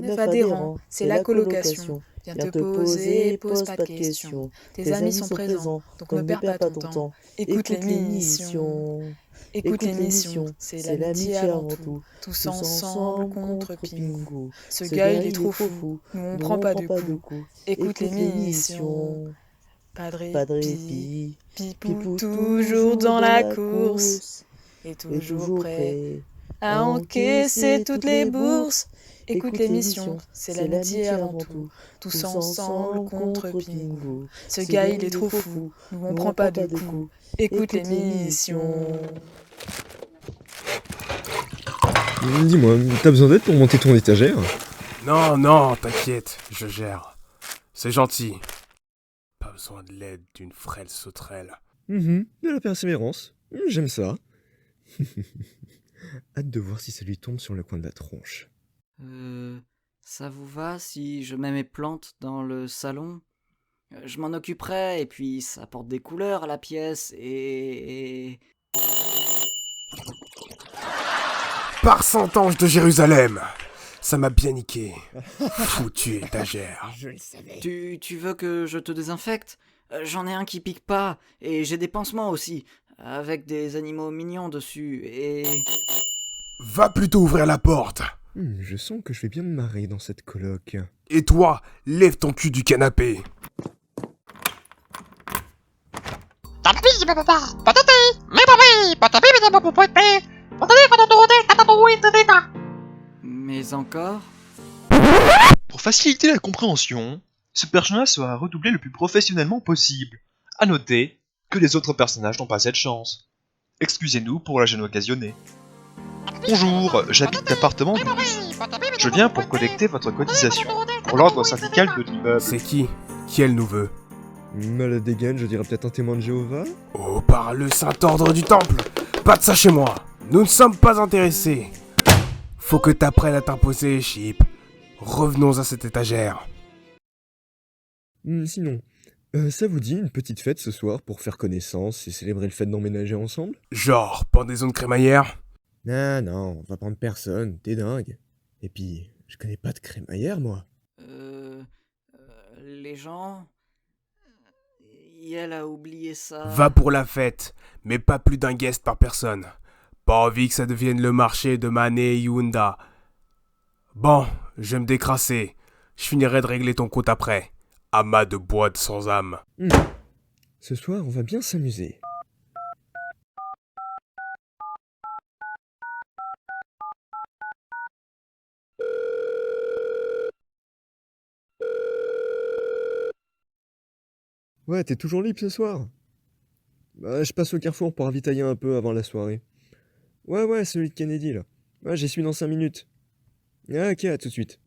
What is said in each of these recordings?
9 adhérents, c'est la colocation. Viens te poser, pose pas de questions. Tes amis sont présents, donc ne perds pas ton temps. Écoute l'émission. Écoute l'émission, c'est l'amitié avant tout. Tous ensemble contre Pingu. Ce gars il est trop fou, nous on prend pas de coups. Écoute l'émission. Padre Pi, Pipou toujours dans la course. Et toujours prêt à encaisser toutes les bourses. Écoute l'émission, c'est l'amitié avant tout. Tous ensemble contre Pingu. Ce gars il est trop fou, nous on prend pas de coups. Écoute l'émission. Dis-moi, t'as besoin d'aide pour monter ton étagère ? Non, t'inquiète, je gère. C'est gentil. Pas besoin de l'aide d'une frêle sauterelle. De la persévérance. J'aime ça. Hâte de voir si ça lui tombe sur le coin de la tronche. Ça vous va si je mets mes plantes dans le salon ? Je m'en occuperai et puis ça apporte des couleurs à la pièce et... Par cent anges de Jérusalem, ça m'a bien niqué. Foutu étagère. Je le savais. Tu veux que je te désinfecte ? J'en ai un qui pique pas et j'ai des pansements aussi, avec des animaux mignons dessus et... Va plutôt ouvrir la porte. Je sens que je vais bien me marrer dans cette coloc. Et toi, lève ton cul du canapé. Mais encore ? Pour faciliter la compréhension, ce personnage sera redoublé le plus professionnellement possible. À noter que les autres personnages n'ont pas cette chance. Excusez-nous pour la gêne occasionnée. Bonjour, j'habite l'appartement 12. Je viens pour collecter votre cotisation pour l'ordre syndical de l'immeuble. C'est qui elle nous veut? Mal à dégaine, je dirais peut-être un témoin de Jéhovah. Oh, par le Saint-Ordre du Temple! Pas de ça chez moi! Nous ne sommes pas intéressés! Faut que t'apprennes à t'imposer, Chip. Revenons à cette étagère. Sinon, ça vous dit une petite fête ce soir pour faire connaissance et célébrer le fait d'emménager ensemble ? Genre, pendaison de crémaillère? Non, on va prendre personne, t'es dingue. Et puis, je connais pas de crémaillère, moi. Les gens... Elle a oublié ça... Va pour la fête, mais pas plus d'un guest par personne. Pas envie que ça devienne le marché de Mané et Yunda. Bon, je vais me décrasser. Je finirai de régler ton compte après. Amas de boîte sans âme. Ce soir, on va bien s'amuser. Ouais, t'es toujours libre ce soir ? Bah, je passe au carrefour pour ravitailler un peu avant la soirée. Ouais, celui de Kennedy, là. Ouais, j'y suis dans 5 minutes. Ah, ok, à tout de suite.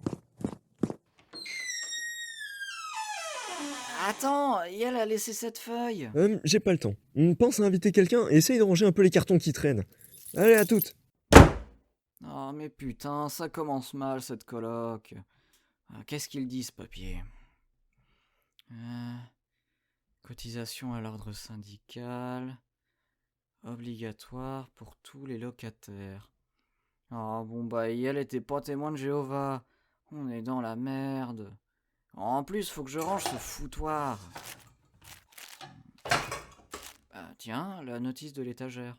Attends, elle a laissé cette feuille. J'ai pas le temps. Pense à inviter quelqu'un et essaye de ranger un peu les cartons qui traînent. Allez, à toutes. Oh mais putain, ça commence mal cette coloc. Qu'est-ce qu'il dit ce papier ? Cotisation à l'ordre syndical, obligatoire pour tous les locataires. Oh bon bah elle était pas témoin de Jéhovah. On est dans la merde. En plus faut que je range ce foutoir. Tiens, la notice de l'étagère.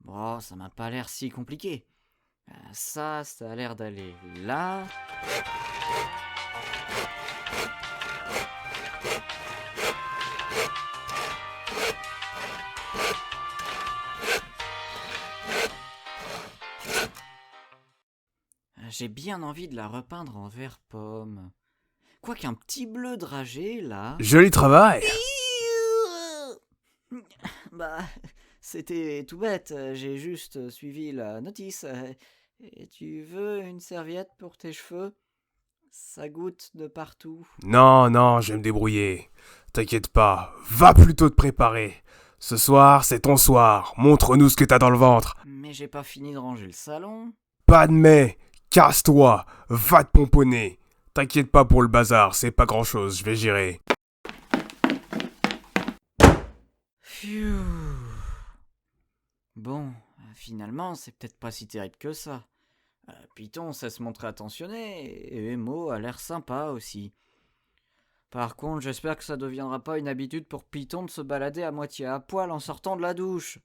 Bon, ça m'a pas l'air si compliqué. Ça a l'air d'aller là. J'ai bien envie de la repeindre en vert pomme. Quoiqu'un petit bleu dragé, là... Joli travail! Bah, c'était tout bête, j'ai juste suivi la notice. Et tu veux une serviette pour tes cheveux ? Ça goutte de partout. Non, je vais me débrouiller. T'inquiète pas, va plutôt te préparer. Ce soir, c'est ton soir. Montre-nous ce que t'as dans le ventre. Mais j'ai pas fini de ranger le salon. Pas de mais. Casse-toi. Va te pomponner. T'inquiète pas pour le bazar, c'est pas grand-chose, je vais gérer. Phew. Bon, finalement, c'est peut-être pas si terrible que ça. Python sait se montrer attentionné, et Mo a l'air sympa aussi. Par contre, j'espère que ça deviendra pas une habitude pour Python de se balader à moitié à poil en sortant de la douche.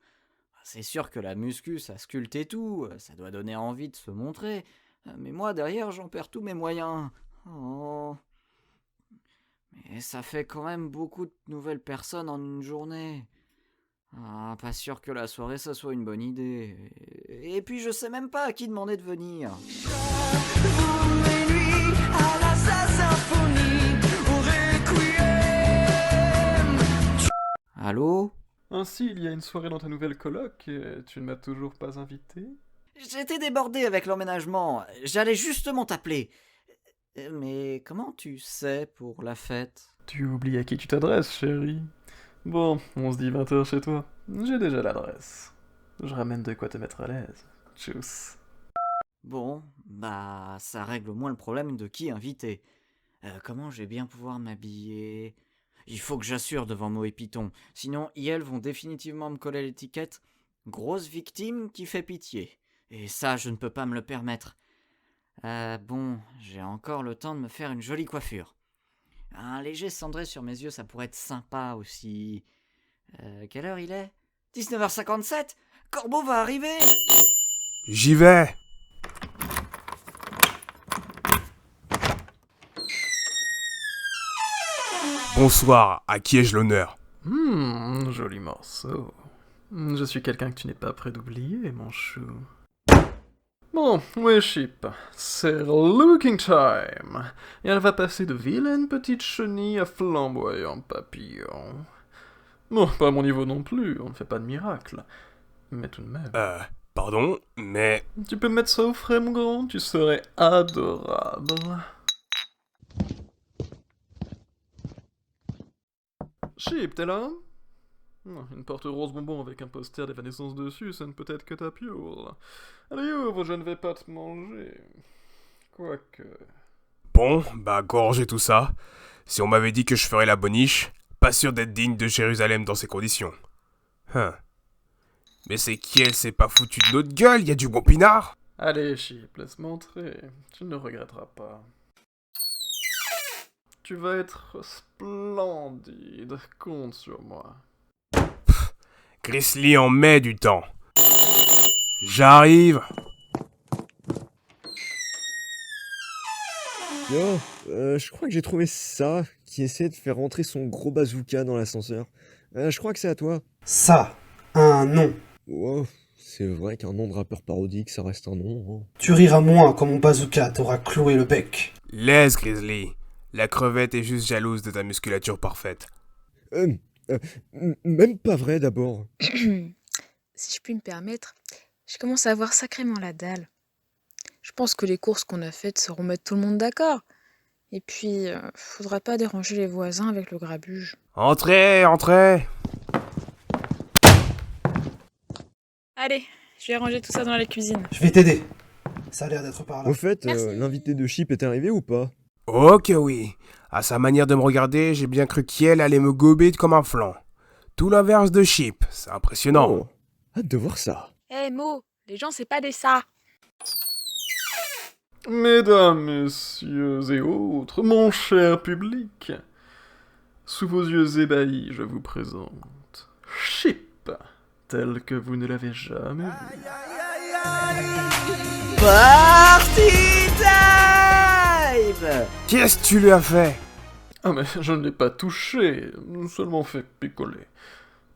C'est sûr que la muscu, ça sculpte et tout, ça doit donner envie de se montrer. Mais moi, derrière, j'en perds tous mes moyens. Oh. Mais ça fait quand même beaucoup de nouvelles personnes en une journée. Ah, pas sûr que la soirée, ça soit une bonne idée. Et puis, je sais même pas à qui demander de venir. Allô ? Ainsi, il y a une soirée dans ta nouvelle coloc et tu ne m'as toujours pas invité? J'étais débordé avec l'emménagement. J'allais justement t'appeler. Mais comment tu sais pour la fête ? Tu oublies à qui tu t'adresses, chérie. Bon, on se dit 20h chez toi. J'ai déjà l'adresse. Je ramène de quoi te mettre à l'aise. Tchuss. Bon, bah, ça règle au moins le problème de qui inviter. Comment je vais bien pouvoir m'habiller ? Il faut que j'assure devant Mo et Python, sinon ils vont définitivement me coller l'étiquette « grosse victime qui fait pitié ». Et ça, je ne peux pas me le permettre. Bon, j'ai encore le temps de me faire une jolie coiffure. Un léger cendré sur mes yeux, ça pourrait être sympa aussi. Quelle heure il est ? 19h57 ? Corbeau va arriver ! J'y vais. Bonsoir, à qui ai-je l'honneur ? Joli morceau. Je suis quelqu'un que tu n'es pas prêt d'oublier, mon chou. Bon, oui, Chip, c'est looking time. Et elle va passer de vilaine petite chenille à flamboyant papillon. Bon, pas à mon niveau non plus, on ne fait pas de miracle. Mais tout de même. Pardon, mais... Tu peux mettre ça au frais, mon grand, tu serais adorable. Chip, t'es là? Une porte rose bonbon avec un poster d'évanescence dessus, ça ne peut être que ta pure. Allez, ouvre, je ne vais pas te manger. Quoique... Bon, bah gorgez tout ça. Si on m'avait dit que je ferais la boniche, pas sûr d'être digne de Jérusalem dans ces conditions. Mais c'est qui elle s'est pas foutu de notre gueule, y a du bon pinard. Allez, Chip, laisse-moi entrer. Tu ne le regretteras pas. Tu vas être splendide, compte sur moi. Grizzly en met du temps. J'arrive. Yo, je crois que j'ai trouvé ça qui essaie de faire rentrer son gros bazooka dans l'ascenseur. Je crois que c'est à toi. Ça, un nom. Wow, c'est vrai qu'un nom de rappeur parodique, ça reste un nom. Hein. Tu riras moins quand mon bazooka t'aura cloué le bec. Laisse, Grizzly. La crevette est juste jalouse de ta musculature parfaite. Même pas vrai d'abord. Si je puis me permettre, je commence à avoir sacrément la dalle. Je pense que les courses qu'on a faites sauront mettre tout le monde d'accord. Et puis, faudra pas déranger les voisins avec le grabuge. Entrez, entrez. Allez, je vais ranger tout ça dans la cuisine. Je vais t'aider. Ça a l'air d'être par là. Au fait, Merci. l'invité de Chip est arrivé ou pas? Oh que oui. À sa manière de me regarder, j'ai bien cru qu'elle allait me gober comme un flan. Tout l'inverse de Chip, c'est impressionnant. Oh, hâte de voir ça. Hé Mo, les gens c'est pas des ça. Mesdames, messieurs et autres, mon cher public, sous vos yeux ébahis, je vous présente Chip, tel que vous ne l'avez jamais vu. Party time ! Qu'est-ce que tu lui as fait? Ah mais je ne l'ai pas touché, seulement fait picoler.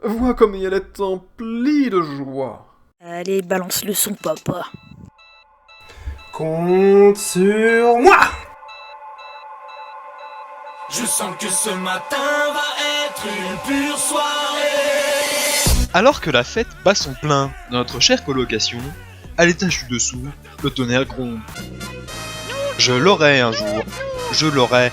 Vois comme elle est emplie de joie. Allez, balance le son, papa. Compte sur moi. Je sens que ce matin va être une pure soirée. Alors que la fête bat son plein dans notre chère colocation, à l'étage du dessous, le tonnerre gronde. Je l'aurai un jour, je l'aurai.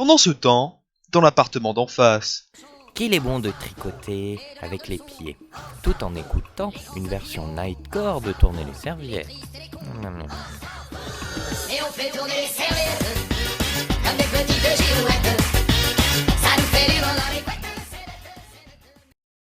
Pendant ce temps, dans l'appartement d'en face, Qu'il est bon de tricoter avec les pieds, tout en écoutant une version nightcore de tourner les serviettes. Et on fait tourner les serviettes comme des petites girouettes.